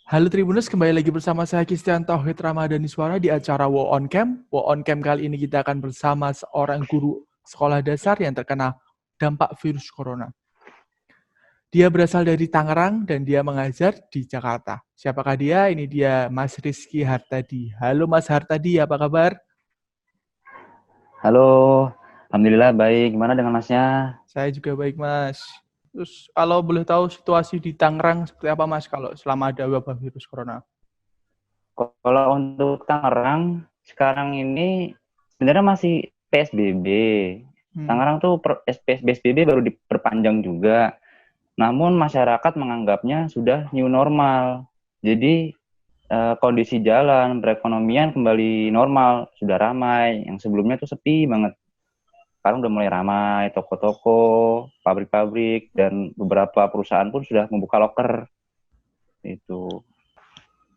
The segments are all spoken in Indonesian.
Halo Tribuners, kembali lagi bersama saya Kristian Tauhid Ramadhani Suara di acara Wo On Camp. Wo On Camp kali ini kita akan bersama seorang guru sekolah dasar yang terkena dampak virus corona. Dia berasal dari Tangerang dan dia mengajar di Jakarta. Siapakah dia? Ini dia Mas Rizky Hartadi. Halo Mas Hartadi, apa kabar? Halo, alhamdulillah baik. Gimana dengan masnya? Saya juga baik Mas. Terus kalau boleh tahu situasi di Tangerang seperti apa Mas kalau selama ada wabah virus corona? Kalau untuk Tangerang, sekarang ini sebenarnya masih PSBB. Hmm. Tangerang tuh PSBB baru diperpanjang juga. Namun masyarakat menganggapnya sudah new normal. Jadi kondisi jalan, perekonomian kembali normal, sudah ramai. Yang sebelumnya tuh sepi banget. Sekarang udah mulai ramai, toko-toko, pabrik-pabrik, dan beberapa perusahaan pun sudah membuka loker. Itu.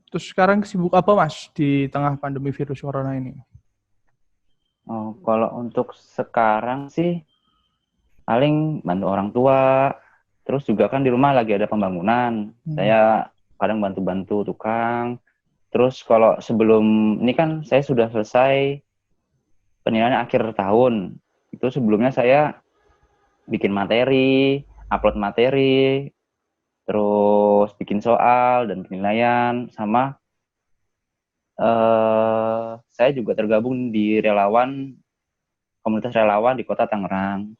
Terus sekarang sibuk apa Mas di tengah pandemi virus corona ini? Oh, kalau untuk sekarang sih paling bantu orang tua. Terus juga kan di rumah lagi ada pembangunan. Hmm. Saya kadang bantu-bantu tukang. Terus kalau sebelum ini kan saya sudah selesai penilaian akhir tahun. Itu sebelumnya saya bikin materi, upload materi, terus bikin soal dan penilaian sama saya juga tergabung di komunitas relawan di Kota Tangerang.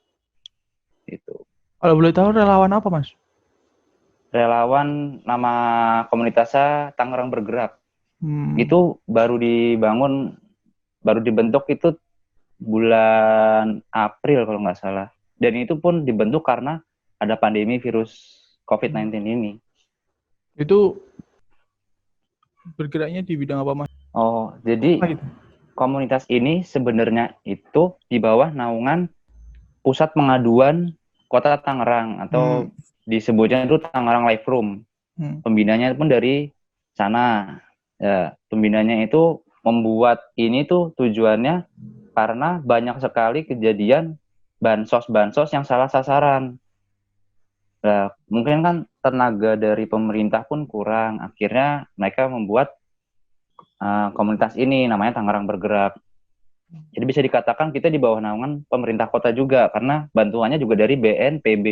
Itu. Kalau boleh tahu relawan apa Mas? Relawan nama komunitasnya Tangerang Bergerak. Hmm. Itu baru dibentuk itu bulan April kalau nggak salah. Dan itu pun dibentuk karena ada pandemi virus COVID-19 ini. Itu bergeraknya di bidang apa Mas? Oh, jadi Apa itu? komunitas ini sebenarnya itu di bawah naungan Pusat Pengaduan Kota Tangerang Hmm. atau disebutnya itu Tangerang Life Room. Hmm. Pembinanya pun dari sana. Ya, pembinanya itu membuat ini tuh tujuannya karena banyak sekali kejadian bansos-bansos yang salah sasaran. Nah, mungkin kan tenaga dari pemerintah pun kurang. Akhirnya mereka membuat komunitas ini namanya Tangerang Bergerak. Jadi bisa dikatakan kita di bawah naungan pemerintah kota juga karena bantuannya juga dari BNPB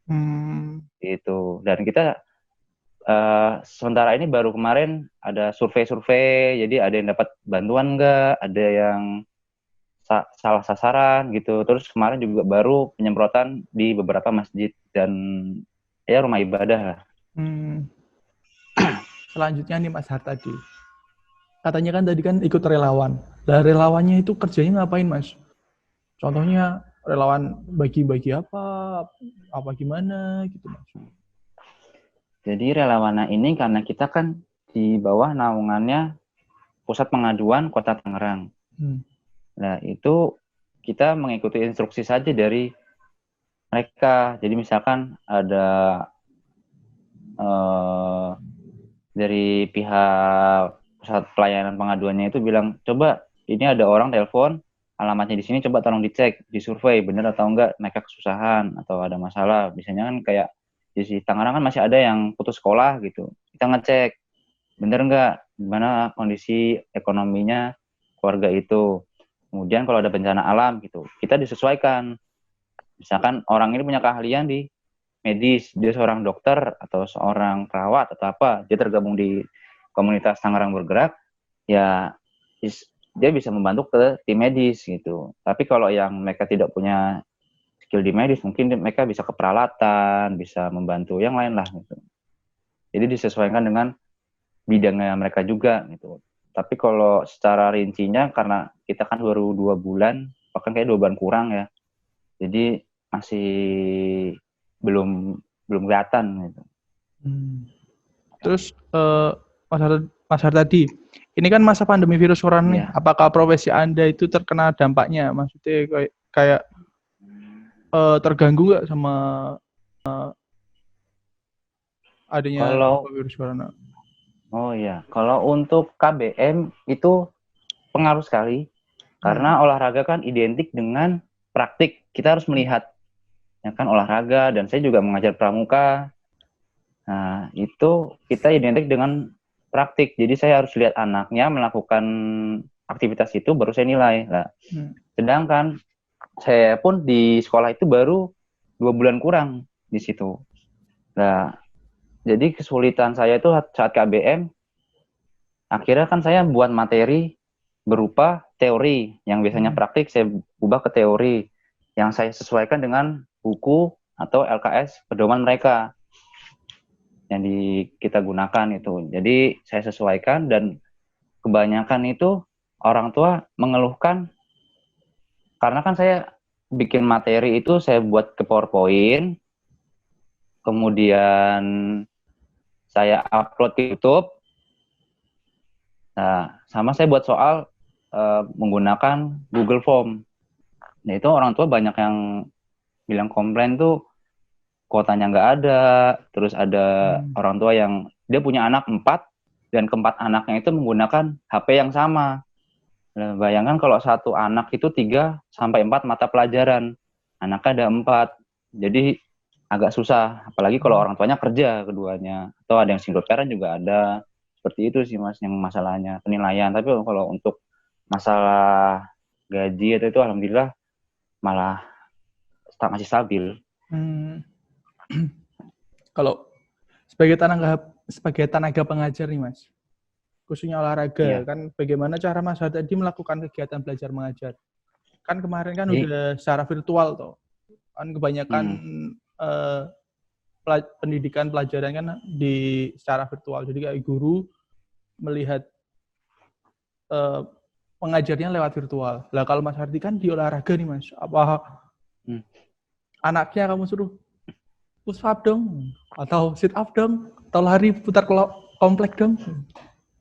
Hmm. itu. Dan kita sementara ini baru kemarin ada survei-survei, jadi ada yang dapat bantuan nggak, ada yang salah sasaran gitu. Terus kemarin juga baru penyemprotan di beberapa masjid dan ya rumah ibadah lah. Hmm. Selanjutnya nih Mas Hartadi. Katanya kan tadi kan ikut relawan. Lah relawannya itu kerjanya ngapain Mas? Contohnya relawan bagi-bagi apa gimana gitu Mas? Jadi relawana ini karena kita kan di bawah naungannya Pusat Pengaduan Kota Tangerang. Hmm. Nah itu kita mengikuti instruksi saja dari mereka. Jadi misalkan ada dari pihak pusat pelayanan pengaduannya itu bilang, coba ini ada orang telepon, alamatnya di sini, coba tolong dicek, disurvei, bener atau enggak mereka kesusahan atau ada masalah. Biasanya kan kayak di Tangerang kan masih ada yang putus sekolah gitu. Kita ngecek, bener enggak, gimana kondisi ekonominya keluarga itu. Kemudian kalau ada bencana alam gitu, kita disesuaikan. Misalkan orang ini punya keahlian di medis, dia seorang dokter atau seorang perawat atau apa, dia tergabung di komunitas Tangerang Bergerak, ya dia bisa membantu ke tim medis gitu. Tapi kalau yang mereka tidak punya skill di medis, mungkin mereka bisa ke peralatan, bisa membantu yang lain lah gitu. Jadi disesuaikan dengan bidangnya mereka juga gitu. Tapi kalau secara rincinya karena kita kan baru 2 bulan, bahkan kayak 2 bulan kurang ya. Jadi masih belum belum kelihatan gitu. Hmm. Terus Mas Hartadi, ini kan masa pandemi virus corona nih. Iya. Apakah profesi Anda itu terkena dampaknya? Maksudnya kayak terganggu nggak sama adanya Kalau virus corona? oh ya, kalau untuk KBM itu pengaruh sekali Hmm. karena olahraga kan identik dengan praktik. Kita harus melihat ya kan olahraga dan saya juga mengajar pramuka. Nah, itu kita identik dengan praktik. Jadi saya harus lihat anaknya melakukan aktivitas itu baru saya nilai. Nah, sedangkan saya pun di sekolah itu baru 2 bulan kurang di situ. Nah, jadi kesulitan saya itu saat KBM, akhirnya kan saya buat materi berupa teori. Yang biasanya praktik saya ubah ke teori. Yang saya sesuaikan dengan buku atau LKS pedoman mereka yang kita gunakan itu. Jadi saya sesuaikan dan kebanyakan itu orang tua mengeluhkan karena kan saya bikin materi itu saya buat ke PowerPoint, kemudian saya upload ke YouTube. Nah, sama saya buat soal menggunakan Google Form. Nah, itu orang tua banyak yang bilang komplain tuh kuotanya nggak ada, terus ada orang tua yang dia punya anak 4 dan keempat anaknya itu menggunakan HP yang sama. Nah, bayangkan kalau satu anak itu 3 sampai 4 mata pelajaran, anaknya ada 4, jadi agak susah. Apalagi kalau orang tuanya kerja keduanya, atau ada yang single parent juga ada. Seperti itu sih Mas yang masalahnya penilaian. Tapi kalau untuk masalah gaji itu alhamdulillah malah masih stabil. Kalau sebagai tenaga pengajar nih Mas, khususnya olahraga, kan bagaimana cara Mas tadi melakukan kegiatan belajar mengajar? Kan kemarin kan udah secara virtual toh, kan kebanyakan pendidikan pelajaran kan secara virtual, jadi kayak guru melihat pengajarnya lewat virtual. Lah kalau Mas Hardi kan di olahraga nih Mas, apa anaknya kamu suruh push up dong, atau sit up dong, atau lari putar komplek dong.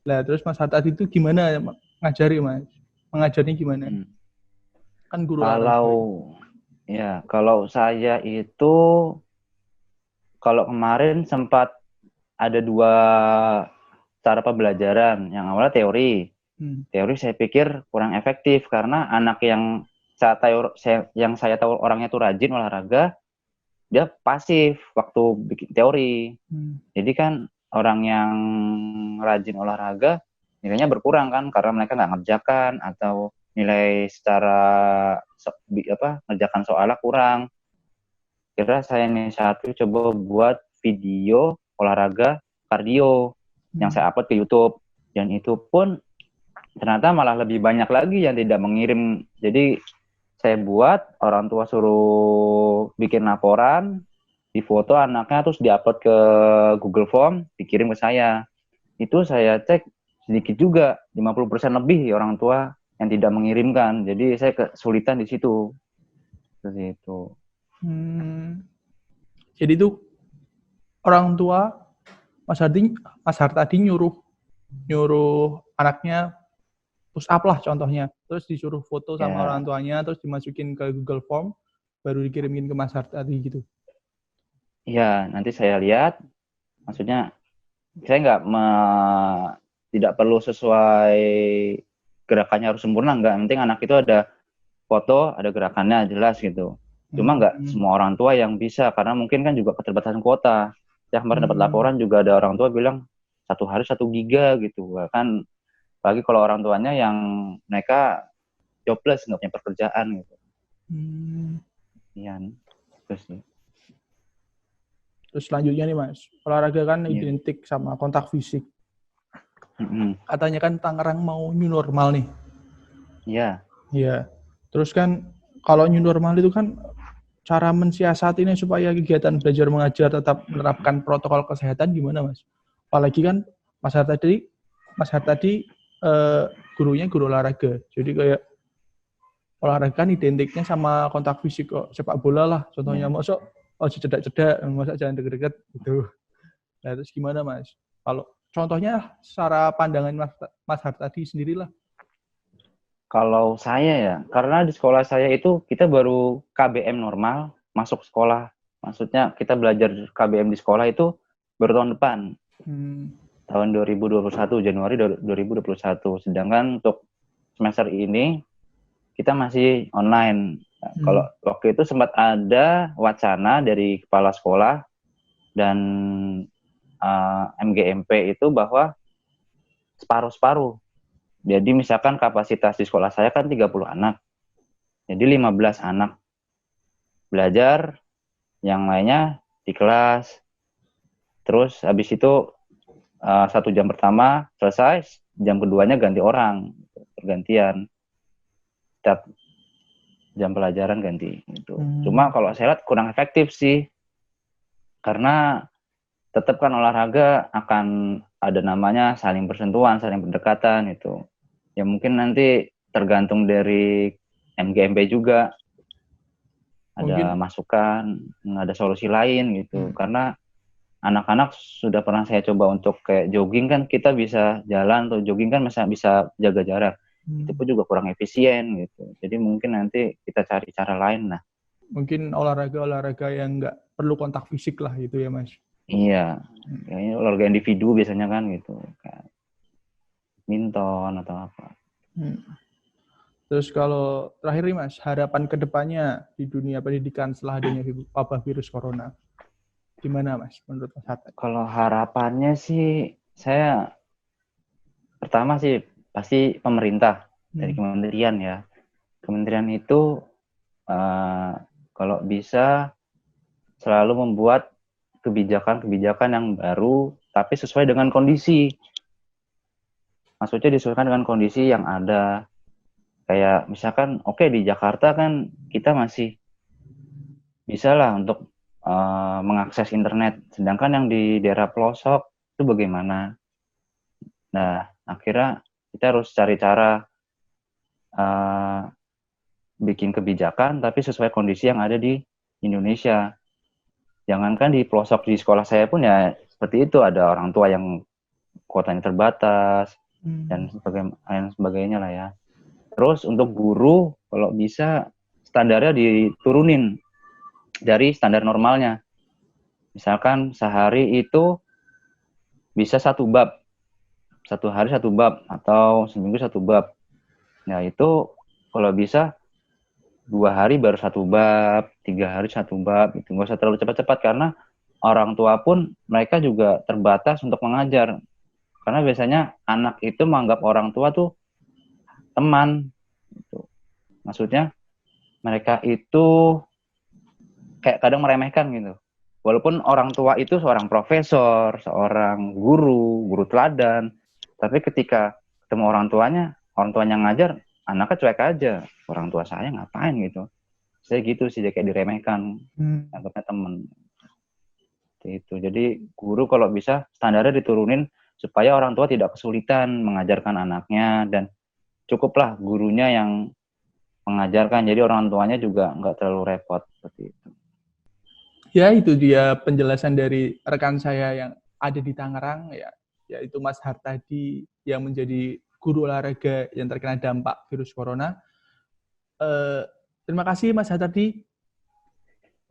Lah terus Mas Hardi itu gimana ngajari Mas? Mengajarnya gimana? Kan guru olahraga. Kalau saya itu kalau kemarin sempat ada 2 cara pembelajaran. Yang awalnya teori. Teori saya pikir kurang efektif karena anak yang saya tahu orangnya itu rajin olahraga, dia pasif waktu bikin teori. Jadi kan orang yang rajin olahraga nilainya berkurang kan karena mereka nggak ngerjakan atau nilai secara ngerjakan soalnya kurang. Kira saya nih coba buat video olahraga kardio yang saya upload ke YouTube, dan itu pun ternyata malah lebih banyak lagi yang tidak mengirim. Jadi saya buat, orang tua suruh bikin laporan, difoto anaknya terus diupload ke Google Form, dikirim ke saya. Itu saya cek sedikit juga, 50% lebih orang tua yang tidak mengirimkan. Jadi saya kesulitan di situ. Seperti itu. Jadi itu orang tua Mas Hardi nyuruh anaknya push up lah contohnya, terus disuruh foto sama orang tuanya, terus dimasukin ke Google Form, baru dikirimin ke Mas Hardi gitu. Iya, nanti saya lihat, maksudnya saya tidak perlu sesuai gerakannya harus sempurna, enggak. Yang penting anak itu ada foto, ada gerakannya jelas gitu. Cuma enggak semua orang tua yang bisa, karena mungkin kan juga keterbatasan kuota. Saya kemarin dapat laporan juga ada orang tua bilang 1 hari 1 giga gitu. Kan apalagi kalau orang tuanya yang mereka jobless, nggak punya pekerjaan gitu. Iya, terus selanjutnya nih Mas, olahraga kan identik sama kontak fisik. Katanya kan Tangerang mau new normal nih. Iya. Terus kan kalau new normal itu kan cara mensiasatinya supaya kegiatan belajar mengajar tetap menerapkan protokol kesehatan gimana Mas? Apalagi kan Mas Hardi gurunya guru olahraga. Jadi kayak olahraga kan identiknya sama kontak fisik kok. Sepak bola lah contohnya. Masuk cedak-cedak, masa jangan deket-deket gitu. Nah, terus gimana Mas? Kalau contohnya secara pandangan Mas Hardi sendirilah. Kalau saya ya, karena di sekolah saya itu kita baru KBM normal masuk sekolah. Maksudnya kita belajar KBM di sekolah itu baru tahun depan. Tahun 2021, Januari 2021. Sedangkan untuk semester ini kita masih online. Kalau waktu itu sempat ada wacana dari kepala sekolah dan MGMP itu bahwa separuh-separuh. Jadi misalkan kapasitas di sekolah saya kan 30 anak. Jadi 15 anak belajar, yang lainnya di kelas. Terus habis itu 1 jam pertama selesai, jam keduanya ganti orang, pergantian. Setiap jam pelajaran ganti gitu. Cuma kalau saya lihat kurang efektif sih. Karena tetap kan olahraga akan ada namanya saling bersentuhan, saling berdekatan itu. Ya mungkin nanti tergantung dari MGMP juga. Ada masukan, ada solusi lain gitu. Karena anak-anak sudah pernah saya coba untuk kayak jogging kan kita bisa jalan atau jogging kan bisa jaga jarak. Itu pun juga kurang efisien gitu. Jadi mungkin nanti kita cari cara lain lah. Mungkin olahraga yang nggak perlu kontak fisik lah gitu ya Mas. Iya, kayaknya olahraga individu biasanya kan gitu, kayak badminton atau apa. Terus kalau terakhir nih Mas, harapan kedepannya di dunia pendidikan setelah adanya wabah virus corona, gimana Mas menurut Mas Hatta? Kalau harapannya sih, saya pertama sih pasti pemerintah dari kementerian ya. Kementerian itu kalau bisa selalu membuat kebijakan-kebijakan yang baru, tapi sesuai dengan kondisi. Maksudnya disesuaikan dengan kondisi yang ada. Kayak misalkan, oke, di Jakarta kan kita masih bisa lah untuk mengakses internet. Sedangkan yang di daerah pelosok itu bagaimana? Nah, akhirnya kita harus cari cara bikin kebijakan, tapi sesuai kondisi yang ada di Indonesia. Jangankan di pelosok di sekolah saya pun ya seperti itu, ada orang tua yang kuotanya terbatas dan sebagainya lah ya. Terus untuk guru kalau bisa standarnya diturunin dari standar normalnya. Misalkan sehari itu bisa 1 bab, 1 hari 1 bab atau seminggu 1 bab. Nah itu kalau bisa 2 hari baru 1 bab, 3 hari 1 bab, itu nggak usah terlalu cepat-cepat karena orang tua pun mereka juga terbatas untuk mengajar. Karena biasanya anak itu menganggap orang tua tuh teman. Gitu. Maksudnya mereka itu kayak kadang meremehkan gitu. Walaupun orang tua itu seorang profesor, seorang guru teladan, tapi ketika ketemu orang tuanya ngajar, anaknya cuek aja. Orang tua saya ngapain gitu. Saya gitu sih, kayak diremehkan, anggapnya teman. Itu. Jadi guru kalau bisa standarnya diturunin supaya orang tua tidak kesulitan mengajarkan anaknya dan cukuplah gurunya yang mengajarkan. Jadi orang tuanya juga nggak terlalu repot seperti itu. Ya itu dia penjelasan dari rekan saya yang ada di Tangerang ya, yaitu Mas Hartadi yang menjadi guru olahraga yang terkena dampak virus corona. Terima kasih Mas Hartadi.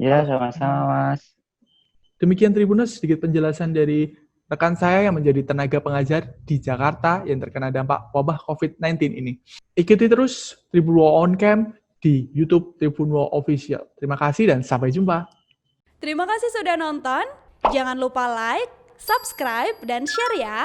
Ya, sama-sama Mas. Demikian Tribuners, sedikit penjelasan dari rekan saya yang menjadi tenaga pengajar di Jakarta yang terkena dampak wabah COVID-19 ini. Ikuti terus Tribun Wo On Cam di YouTube Tribun Wo Official. Terima kasih dan sampai jumpa. Terima kasih sudah nonton. Jangan lupa like, subscribe, dan share ya.